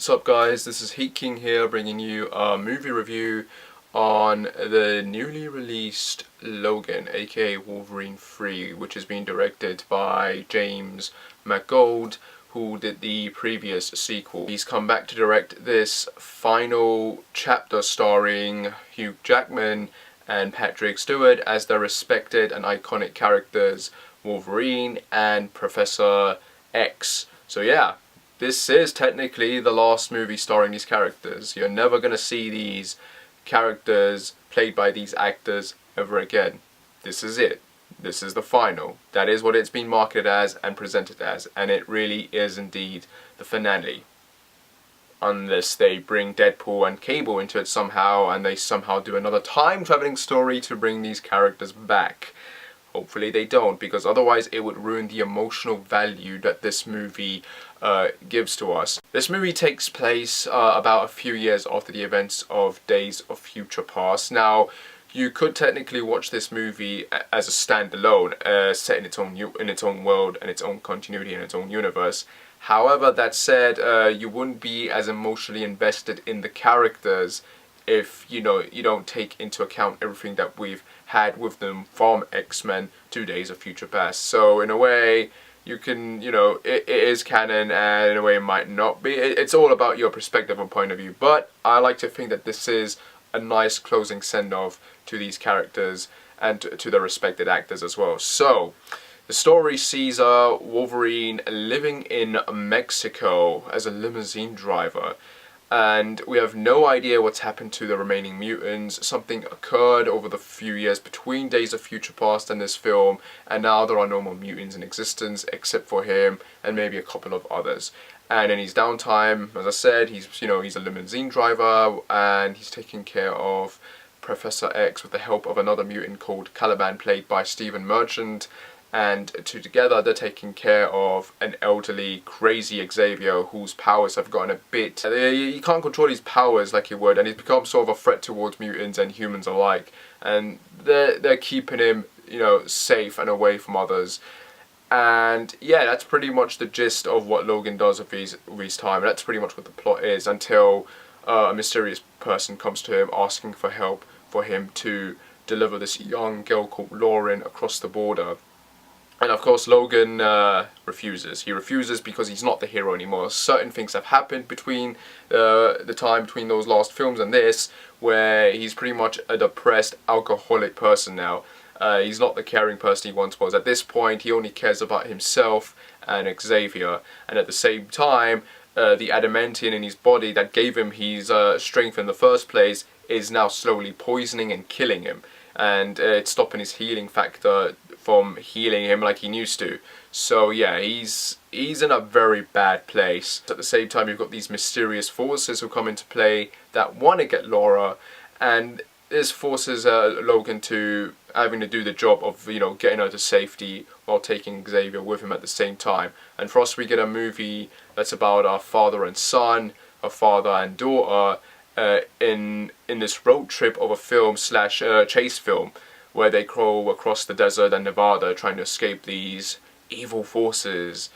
What's up guys, this is Heat King here bringing you a movie review on the newly released Logan, aka Wolverine 3, which is being directed by James Mangold, who did the previous sequel. He's come back to direct this final chapter starring Hugh Jackman and Patrick Stewart as their respected and iconic characters Wolverine and Professor X. So yeah, this is technically the last movie starring these characters. You're never going to see these characters played by these actors ever again. This is it. This is the final. That is what it's been marketed as and presented as, and it really is indeed the finale. Unless they bring Deadpool and Cable into it somehow, and they somehow do another time-traveling story to bring these characters back. Hopefully they don't, because otherwise it would ruin the emotional value that this movie gives to us. This movie takes place about a few years after the events of Days of Future Past. Now, you could technically watch this movie as a standalone, set in its own world and its own continuity and its own universe. However, that said, you wouldn't be as emotionally invested in the characters if you don't take into account everything that we've had with them from X-Men to Days of Future Past. So in a way, you can, it is canon, and in a way it might not be. It's all about your perspective and point of view. But I like to think that this is a nice closing send-off to these characters and to the respected actors as well. So the story sees Wolverine living in Mexico as a limousine driver. And we have no idea what's happened to the remaining mutants. Something occurred over the few years between Days of Future Past and this film, and now there are no more mutants in existence except for him and maybe a couple of others. And in his downtime, as I said, he's a limousine driver, and he's taking care of Professor X with the help of another mutant called Caliban, played by Stephen Merchant. And together they're taking care of an elderly, crazy Xavier whose powers have gotten a bit... You can't control his powers like you would, and he's become sort of a threat towards mutants and humans alike. And they're keeping him, safe and away from others. And yeah, that's pretty much the gist of what Logan does with his time. That's pretty much what the plot is, until a mysterious person comes to him asking for help for him to deliver this young girl called Lauren across the border. And of course Logan refuses. He refuses because he's not the hero anymore. Certain things have happened between the time between those last films and this, where he's pretty much a depressed, alcoholic person now. He's not the caring person he once was. At this point, he only cares about himself and Xavier. And at the same time, the adamantium in his body that gave him his strength in the first place is now slowly poisoning and killing him. And it's stopping his healing factor from healing him like he used to. So yeah, he's in a very bad place. At the same time, you've got these mysterious forces who come into play that want to get Laura, and this forces Logan to having to do the job of getting her to safety while taking Xavier with him at the same time. And for us, we get a movie that's about our father and son, a father and daughter, in this road trip of a film slash chase film, where they crawl across the desert and Nevada trying to escape these evil forces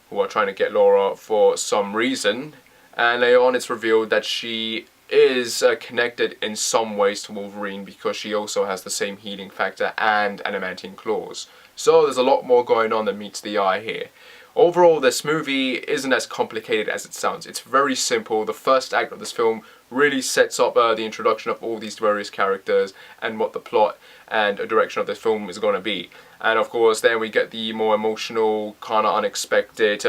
who are trying to get Laura for some reason. And later on it's revealed that she is connected in some ways to Wolverine, because she also has the same healing factor and adamantium claws. So there's a lot more going on than meets the eye here. Overall, this movie isn't as complicated as it sounds. It's very simple. The first act of this film really sets up the introduction of all these various characters and what the plot and direction of this film is going to be. And of course, then we get the more emotional, kind of unexpected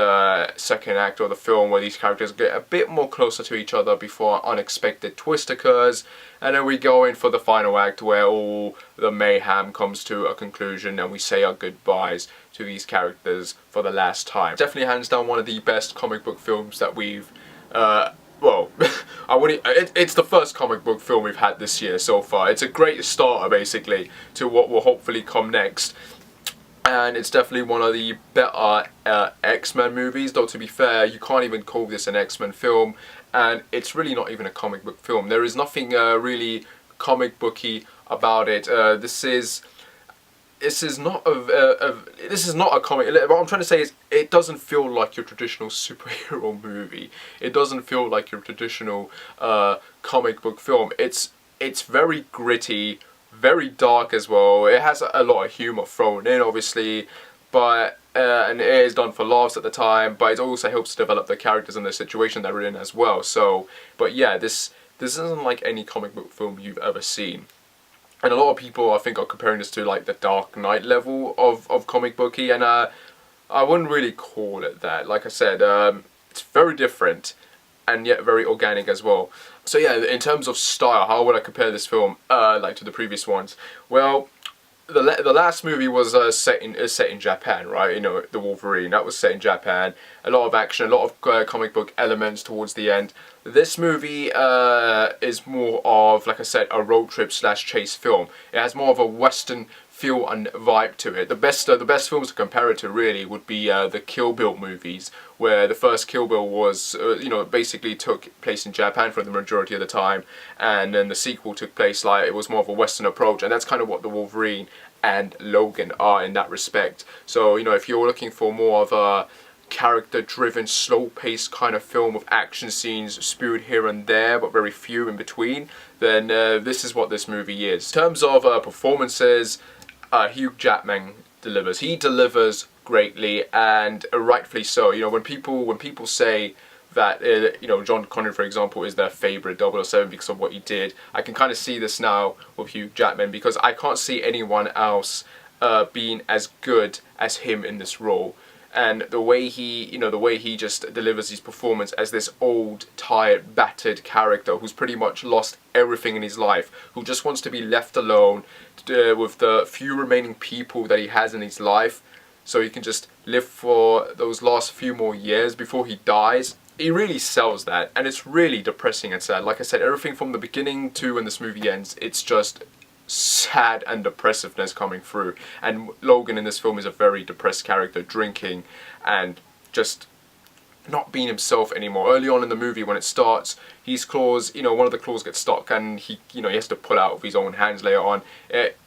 second act of the film, where these characters get a bit more closer to each other before an unexpected twist occurs. And then we go in for the final act, where all the mayhem comes to a conclusion and we say our goodbyes to these characters for the last time. Definitely hands down one of the best comic book films that we've well, it's the first comic book film we've had this year so far. It's a great starter, basically, to what will hopefully come next. And it's definitely one of the better X-Men movies, though to be fair, you can't even call this an X-Men film, and it's really not even a comic book film. There is nothing really comic booky about it. This is this is not this is not a comic. What I'm trying to say is, it doesn't feel like your traditional superhero movie. It doesn't feel like your traditional comic book film. It's very gritty, very dark as well. It has a lot of humor thrown in, obviously, but and it is done for laughs at the time. But it also helps to develop the characters and the situation they're in as well. So, but yeah, this isn't like any comic book film you've ever seen. And a lot of people, I think, are comparing this to like the Dark Knight level of comic booky, and I wouldn't really call it that. Like I said, it's very different, and yet very organic as well. So yeah, in terms of style, how would I compare this film like to the previous ones? Well, the last movie was set in Japan, right? You know, the Wolverine, that was set in Japan. A lot of action, a lot of comic book elements towards the end. This movie is more of, like I said, a road trip slash chase film. It has more of a Western feel and vibe to it. The best films to compare it to really would be the Kill Bill movies, where the first Kill Bill was, you know, basically took place in Japan for the majority of the time, and then the sequel took place like it was more of a Western approach, and that's kind of what the Wolverine and Logan are in that respect. So, you know, if you're looking for more of a character-driven, slow-paced kind of film with action scenes spewed here and there, but very few in between, then this is what this movie is. In terms of performances, Hugh Jackman delivers. He delivers greatly, and rightfully so. You know, when people say that you know, John Connor, for example, is their favourite 007 because of what he did, I can kind of see this now with Hugh Jackman, because I can't see anyone else being as good as him in this role. And the way he, you know, the way he just delivers his performance as this old, tired, battered character who's pretty much lost everything in his life, who just wants to be left alone with the few remaining people that he has in his life, so he can just live for those last few more years before he dies. He really sells that, and it's really depressing and sad. Like I said, everything from the beginning to when this movie ends, it's just sad and depressiveness coming through. And Logan in this film is a very depressed character, drinking and just not being himself anymore. Early on in the movie, when it starts, his claws, you know, one of the claws gets stuck, and he, you know, he has to pull out with his own hands later on.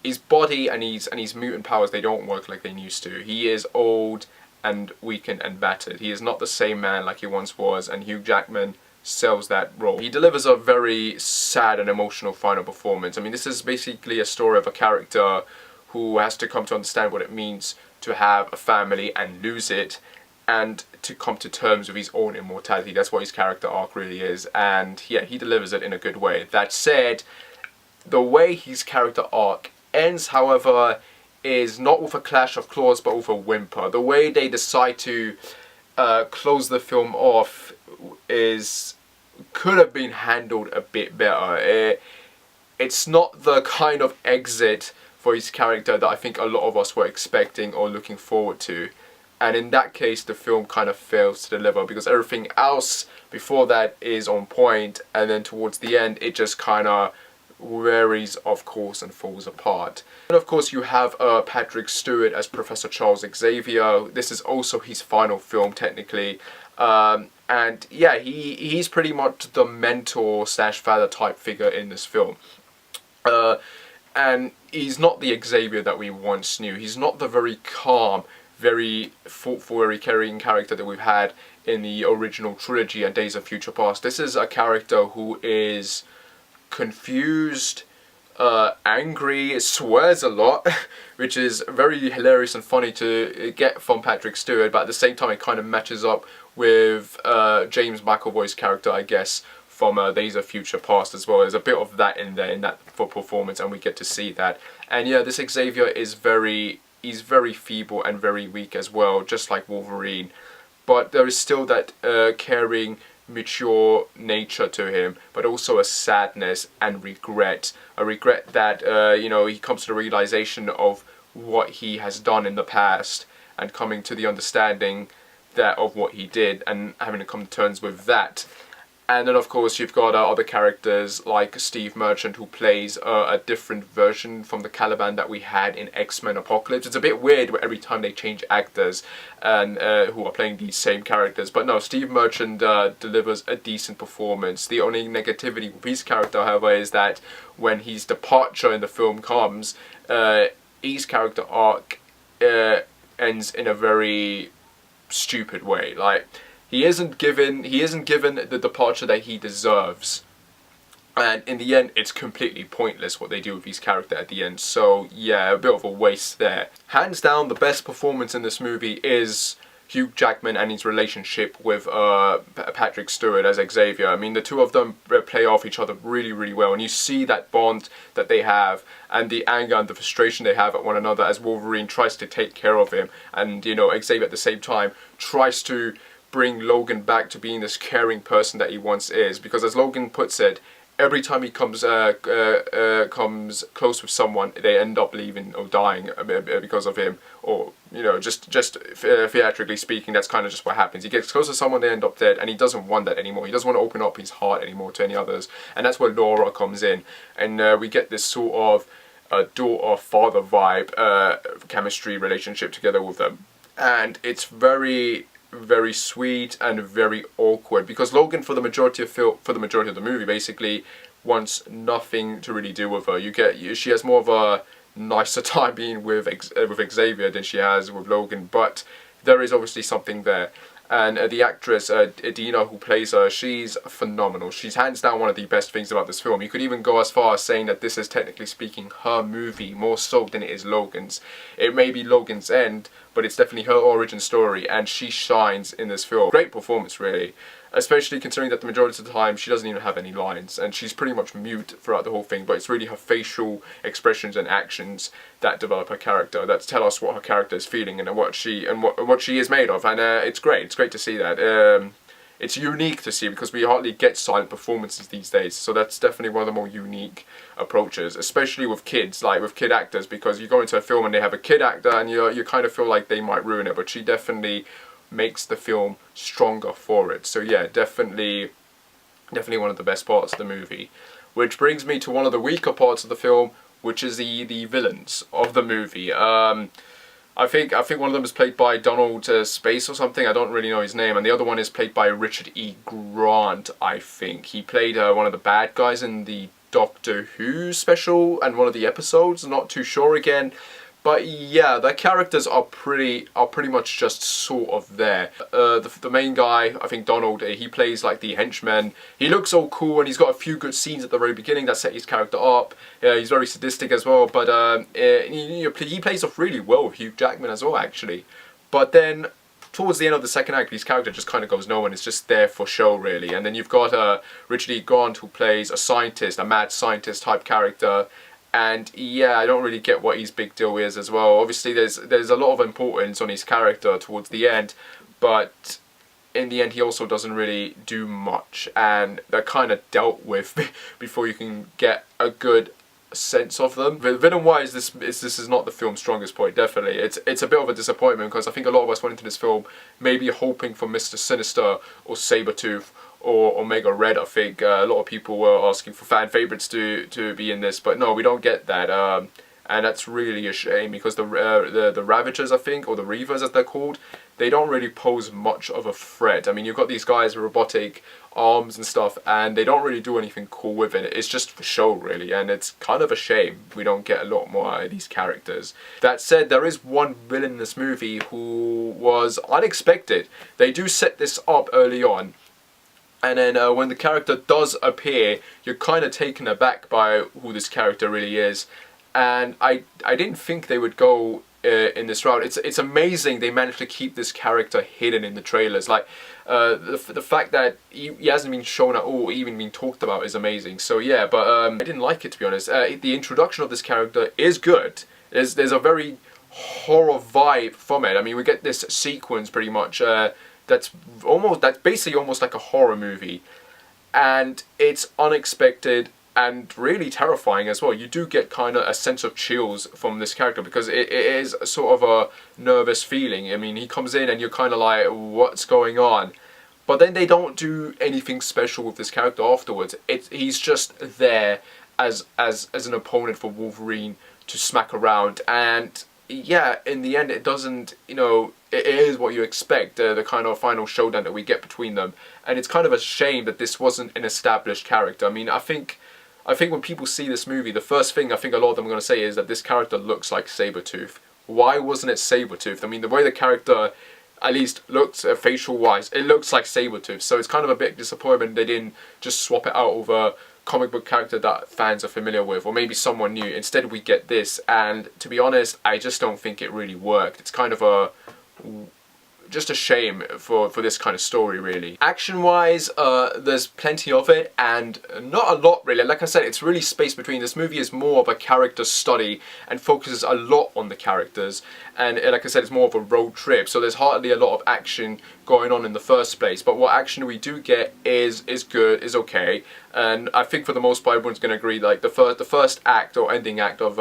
His body and his mutant powers, they don't work like they used to. He is old and weakened and battered. He is not the same man like he once was, and Hugh Jackman sells that role. He delivers a very sad and emotional final performance. I mean, this is basically a story of a character who has to come to understand what it means to have a family and lose it, and to come to terms with his own immortality. That's what his character arc really is, and yeah, he delivers it in a good way. That said, the way his character arc ends, however, is not with a clash of claws but with a whimper. The way they decide to close the film off could have been handled a bit better. It's not the kind of exit for his character that I think a lot of us were expecting or looking forward to, and in that case the film kind of fails to deliver, because everything else before that is on point, and then towards the end it just kind of varies of course and falls apart. And of course you have Patrick Stewart as Professor Charles Xavier. This is also his final film technically, and yeah, he's pretty much the mentor slash father type figure in this film. And he's not the Xavier that we once knew. He's not the very calm, very thoughtful, very caring character that we've had in the original trilogy and Days of Future Past. This is a character who is confused, angry, swears a lot, which is very hilarious and funny to get from Patrick Stewart, but at the same time it kind of matches up with James McAvoy's character, I guess, from Days of Future Past as well. There's a bit of that in there, in that for performance, and we get to see that. And yeah, this Xavier is he's very feeble and very weak as well, just like Wolverine. But there is still that caring, mature nature to him, but also a sadness and regret. A regret that, you know, he comes to the realization of what he has done in the past, and coming to the understanding that of what he did, and having to come to terms with that. And then of course you've got other characters like Steve Merchant, who plays a different version from the Caliban that we had in X-Men Apocalypse. It's a bit weird where every time they change actors and who are playing these same characters. But no, Steve Merchant delivers a decent performance. The only negativity with his character, however, is that when his departure in the film comes, his character arc ends in a very stupid way. Like, he isn't given the departure that he deserves. And in the end, it's completely pointless what they do with his character at the end. So yeah, a bit of a waste there. Hands down, the best performance in this movie is Hugh Jackman and his relationship with Patrick Stewart as Xavier. I mean, the two of them play off each other really, really well. And you see that bond that they have and the anger and the frustration they have at one another as Wolverine tries to take care of him. And, you know, Xavier at the same time tries to bring Logan back to being this caring person that he once is. Because as Logan puts it, every time he comes close with someone, they end up leaving or dying because of him. Or, you know, just theatrically speaking, that's kind of just what happens. He gets close to someone, they end up dead, and he doesn't want that anymore. He doesn't want to open up his heart anymore to any others. And that's where Laura comes in. And we get this sort of daughter-father vibe chemistry relationship together with them. And it's very sweet and very awkward, because Logan for the majority of the movie basically wants nothing to really do with her. She has more of a nicer time being with Xavier than she has with Logan, but there is obviously something there. And the actress, Adina, who plays her, she's phenomenal. She's hands down one of the best things about this film. You could even go as far as saying that this is technically speaking her movie, more so than it is Logan's. It may be Logan's end, but it's definitely her origin story, and she shines in this film. Great performance, really. Especially considering that the majority of the time she doesn't even have any lines, and she's pretty much mute throughout the whole thing, but it's really her facial expressions and actions that develop her character, that tell us what her character is feeling and what she is made of. And it's great to see that. It's unique to see, because we hardly get silent performances these days, so that's definitely one of the more unique approaches, especially with kids, like with kid actors, because you go into a film and they have a kid actor and you kind of feel like they might ruin it, but she definitely makes the film stronger for it. So yeah, definitely one of the best parts of the movie. Which brings me to one of the weaker parts of the film, which is the villains of the movie. I think one of them is played by Donald Space or something. I don't really know his name, and the other one is played by Richard E. Grant. I think he played one of the bad guys in the Doctor Who special and one of the episodes. Not too sure again. But yeah, their characters are pretty much just sort of there. The main guy, I think Donald, he plays like the henchman. He looks all cool and he's got a few good scenes at the very beginning that set his character up. He's very sadistic as well, but he plays off really well with Hugh Jackman as well, actually. But then towards the end of the second act, his character just kind of goes nowhere and it's just there for show, really. And then you've got Richard E. Grant, who plays a scientist, a mad scientist type character. And yeah, I don't really get what his big deal is as well. Obviously, there's a lot of importance on his character towards the end, but in the end, he also doesn't really do much, and they're kind of dealt with before you can get a good sense of them. Villain-wise, this is not the film's strongest point. Definitely, it's a bit of a disappointment, because I think a lot of us went into this film maybe hoping for Mr. Sinister or Sabretooth or Omega Red. I think a lot of people were asking for fan favorites to be in this, but no, we don't get that, and that's really a shame, because the Ravagers, I think, or the Reavers as they're called, they don't really pose much of a threat. I mean, you've got these guys with robotic arms and stuff, and they don't really do anything cool with it. It's just for show, really, and it's kind of a shame we don't get a lot more out of these characters. That said, there is one villain in this movie who was unexpected. They do set this up early on, and then when the character does appear, you're kind of taken aback by who this character really is. And I didn't think they would go in this route. It's amazing they managed to keep this character hidden in the trailers. Like the fact that he hasn't been shown at all, even been talked about, is amazing. So yeah, but I didn't like it, to be honest. The introduction of this character is good. There's a very horror vibe from it. I mean, we get this sequence pretty much that's basically almost like a horror movie, and it's unexpected and really terrifying as well. You do get kind of a sense of chills from this character, because it is sort of a nervous feeling. I mean, he comes in and you're kind of like, what's going on? But then they don't do anything special with this character afterwards. He's just there as an opponent for Wolverine to smack around, and yeah, in the end it doesn't, it is what you expect, the kind of final showdown that we get between them. And it's kind of a shame that this wasn't an established character. I mean, I think I think when people see this movie, the first thing I think a lot of them are going to say is that this character looks like Sabretooth. Why wasn't it Sabretooth? I mean, the way the character at least looks facial wise, it looks like Sabretooth, so it's kind of a bit disappointment they didn't just swap it out over comic book character that fans are familiar with, or maybe someone new. Instead we get this, and to be honest, I just don't think it really worked. It's kind of just a shame for this kind of story, really. Action-wise, there's plenty of it, and not a lot, really. Like I said, it's really spaced between. This movie is more of a character study and focuses a lot on the characters, and like I said, it's more of a road trip, so there's hardly a lot of action going on in the first place. But what action we do get is good, is okay, and I think for the most part everyone's going to agree, like the first act or ending act of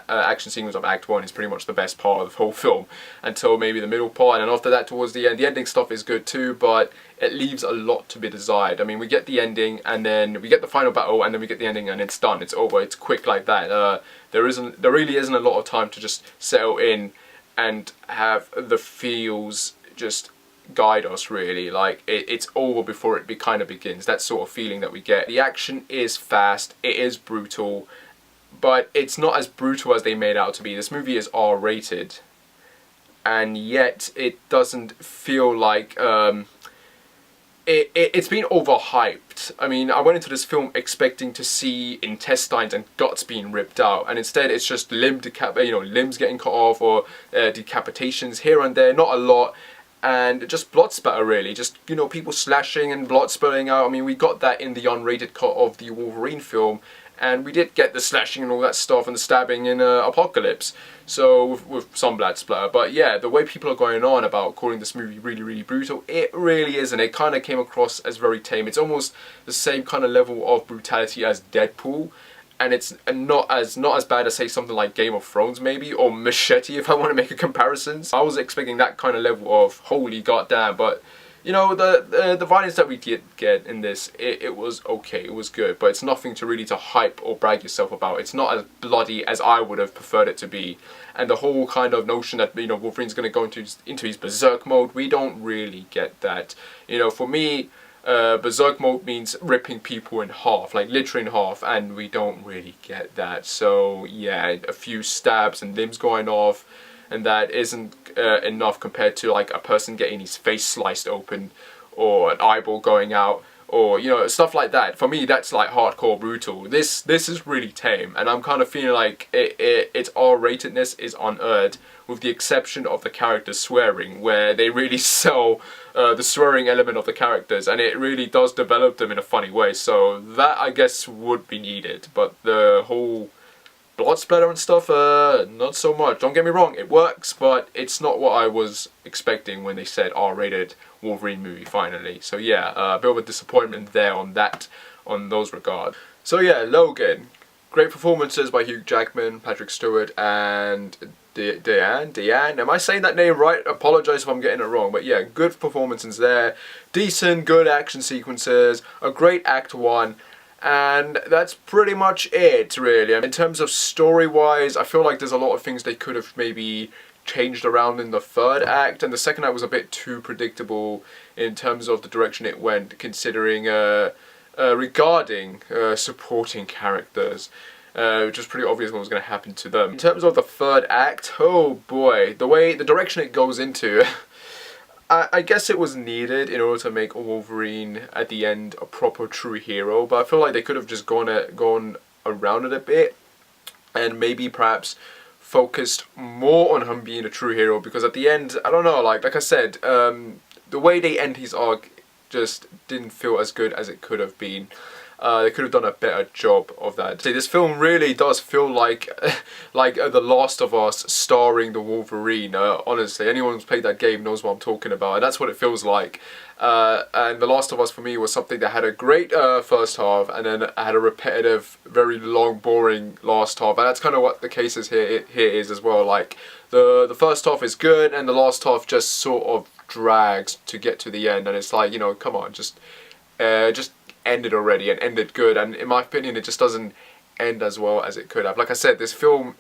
action sequence of Act 1 is pretty much the best part of the whole film, until maybe the middle part, and after that towards the end, the ending stuff is good too, but it leaves a lot to be desired. I mean, we get the ending, and then we get the final battle, and then we get the ending, and it's done, it's over, it's quick like that. There really isn't a lot of time to just settle in and have the feels just guide us, really. Like, it's over before it kind of begins, that sort of feeling that we get. The action is fast, it is brutal, but it's not as brutal as they made out to be. This movie is R-rated, and yet it doesn't feel like it's been overhyped. I mean, I went into this film expecting to see intestines and guts being ripped out, and instead it's just limbs getting cut off, or decapitations here and there, not a lot, and just blood spatter, really. Just, you know, people slashing and blood spilling out. I mean, we got that in the unrated cut of the Wolverine film, and we did get the slashing and all that stuff and the stabbing in Apocalypse, so with some blood splatter. But yeah, the way people are going on about calling this movie really, really brutal, it really isn't. It kind of came across as very tame. It's almost the same kind of level of brutality as Deadpool, and it's not as bad as, say, something like Game of Thrones maybe, or Machete, if I want to make a comparison. So I was expecting that kind of level of holy goddamn, but you know, the violence that we did get in this, it was okay, it was good, but it's nothing to really to hype or brag yourself about. It's not as bloody as I would have preferred it to be. And the whole kind of notion that, you know, Wolverine's going to go into his berserk mode, we don't really get that. You know, for me, berserk mode means ripping people in half, like literally in half, and we don't really get that. So yeah, a few stabs and limbs going off, and that isn't enough compared to like a person getting his face sliced open, or an eyeball going out, or, you know, stuff like that. For me, that's like hardcore brutal. This is really tame, and I'm kind of feeling like its R-ratedness is unearned, with the exception of the characters swearing, where they really sell the swearing element of the characters, and it really does develop them in a funny way. So that, I guess, would be needed, but the whole blood splatter and stuff, not so much. Don't get me wrong, it works, but it's not what I was expecting when they said R-rated Wolverine movie finally. So yeah, a bit of a disappointment there on those regards. So yeah, Logan. Great performances by Hugh Jackman, Patrick Stewart, and Deanne. Am I saying that name right? Apologise if I'm getting it wrong, but yeah, good performances there. Decent, good action sequences, a great Act 1. And that's pretty much it, really. In terms of story-wise, I feel like there's a lot of things they could have maybe changed around in the third act, and the second act was a bit too predictable in terms of the direction it went, considering regarding supporting characters, which was pretty obvious what was going to happen to them. In terms of the third act, oh boy, the direction it goes into, I guess it was needed in order to make Wolverine at the end a proper true hero, but I feel like they could have just gone around it a bit, and maybe perhaps focused more on him being a true hero, because at the end, I don't know, like I said, the way they end his arc just didn't feel as good as it could have been. They could have done a better job of that. See, this film really does feel like The Last of Us starring the Wolverine. Honestly, anyone who's played that game knows what I'm talking about, and that's what it feels like. And The Last of Us for me was something that had a great first half, and then had a repetitive, very long, boring last half. And that's kind of what the case is here is as well. Like the first half is good, and the last half just sort of drags to get to the end. And it's like, you know, come on, just ended already, and ended good, and in my opinion it just doesn't end as well as it could have. Like I said, this film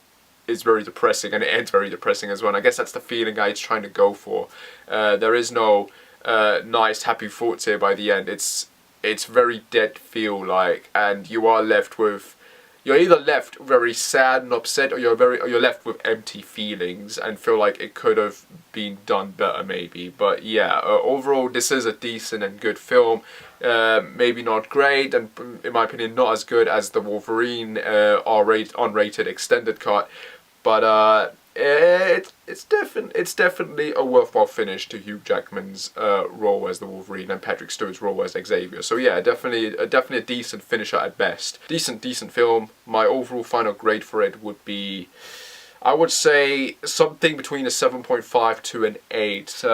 is very depressing, and it ends very depressing as well, and I guess that's the feeling it's trying to go for. There is no nice happy thoughts here by the end. It's it's very dead feel like, and you are left with, you're either left very sad and upset, or you're left with empty feelings and feel like it could have been done better maybe. But yeah, overall this is a decent and good film. Maybe not great, and in my opinion not as good as the Wolverine unrated extended cut, but it's definitely a worthwhile finish to Hugh Jackman's role as the Wolverine and Patrick Stewart's role as Xavier. So yeah, definitely a decent finisher at best. Decent film. My overall final grade for it would be, I would say, something between a 7.5 to an 8.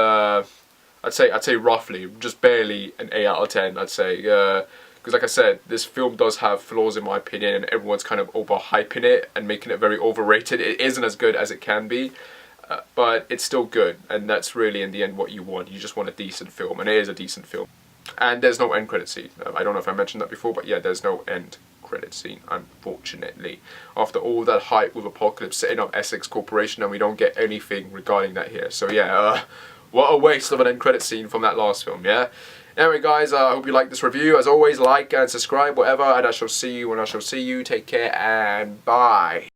I'd say roughly, just barely an 8 out of 10. I'd say. Because like I said, this film does have flaws in my opinion, and everyone's kind of overhyping it and making it very overrated. It isn't as good as it can be, but it's still good, and that's really in the end what you want. You just want a decent film, and it is a decent film. And there's no end credit scene. I don't know if I mentioned that before, but yeah, there's no end credit scene, unfortunately. After all that hype with Apocalypse setting up Essex Corporation, and we don't get anything regarding that here. So yeah, what a waste of an end credit scene from that last film, yeah? Anyway guys, I hope you liked this review. As always, like and subscribe, whatever, and I shall see you when I shall see you. Take care and bye.